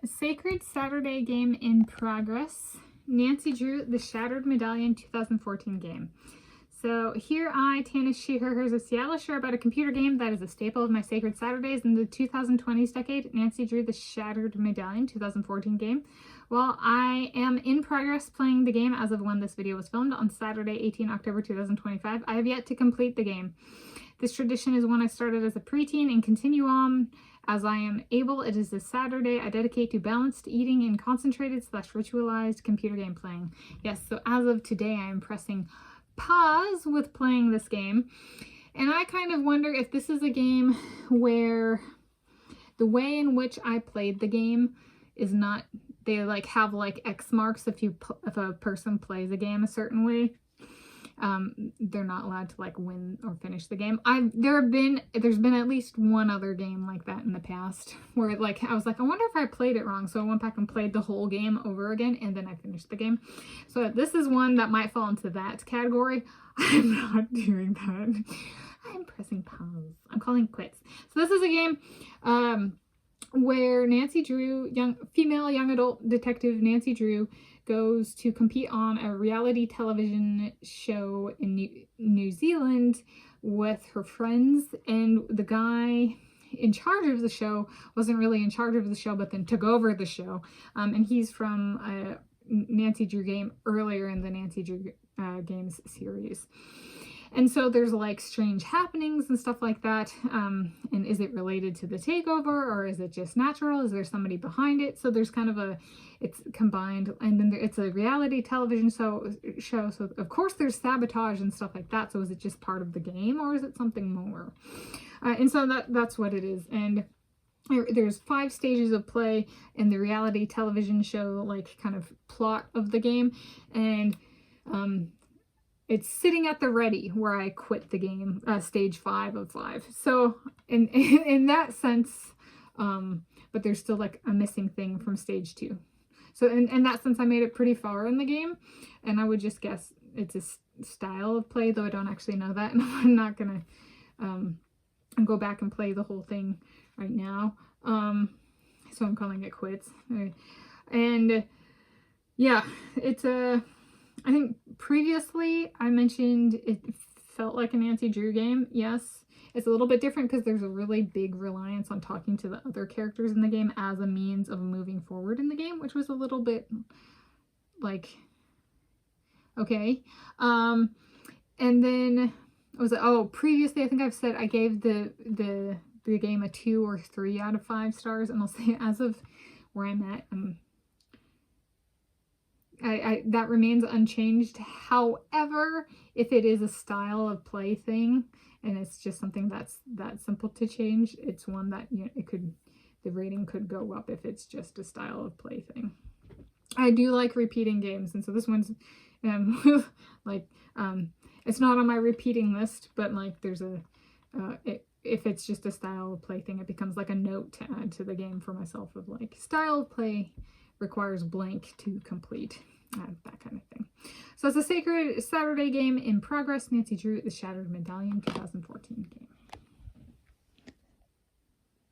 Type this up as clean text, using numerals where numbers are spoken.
A Sacred Saturday game in progress. Nancy Drew, the Shattered Medallion 2014 game. So here I, Tanis, she, her, hers of Seattle, share about a computer game that is a staple of my Sacred Saturdays in the 2020s decade. Nancy Drew, the Shattered Medallion 2014 game. While I am in progress playing the game as of when this video was filmed on Saturday, 18 October 2025, I have yet to complete the game. This tradition is one I started as a preteen and continue on as I am able. It is a Saturday I dedicate to balanced eating and concentrated / ritualized computer game playing. Yes, so as of today I am pressing pause with playing this game, and I kind of wonder if this is a game where the way in which I played the game is not, they like have like X marks if a person plays a game a certain way. They're not allowed to like win or finish the game. There's been at least one other game like that in the past where like I was like, I wonder if I played it wrong, so I went back and played the whole game over again and then I finished the game. So this is one that might fall into that category. I'm not doing that. I'm pressing pause. I'm calling quits. So this is a game where Nancy Drew, female young adult detective Nancy Drew, goes to compete on a reality television show in New Zealand with her friends, and the guy in charge of the show wasn't really in charge of the show but then took over the show, and he's from a Nancy Drew game earlier in the Nancy Drew games series. And so there's like strange happenings and stuff like that. And is it related to the takeover, or is it just natural? Is there somebody behind it? So there's kind of it's combined, and then it's a reality television show. So of course there's sabotage and stuff like that. So is it just part of the game, or is it something more? And so that's what it is. And there's 5 stages of play in the reality television show, like kind of plot of the game. And, it's sitting at the ready where I quit the game, stage 5 of 5. So in that sense, but there's still like a missing thing from stage 2. So in that sense, I made it pretty far in the game, and I would just guess it's a style of play, though I don't actually know that, and I'm not gonna go back and play the whole thing right now. So I'm calling it quits. And yeah, it's I think previously I mentioned it felt like a Nancy Drew game. Yes, it's a little bit different because there's a really big reliance on talking to the other characters in the game as a means of moving forward in the game, which was a little bit like, okay. And then previously I think I've said I gave the game a 2 or 3 out of 5 stars, and I'll say as of where I'm at, that remains unchanged. However, if it is a style of play thing and it's just something that's that simple to change, it's one that, you know, the rating could go up if it's just a style of play thing. I do like repeating games, and so this one's it's not on my repeating list, but like there's if it's just a style of play thing, it becomes like a note to add to the game for myself of like, style of play requires blank to complete, that kind of thing. So it's a Sacred Saturday game in progress. Nancy Drew, the Shattered Medallion 2014 game.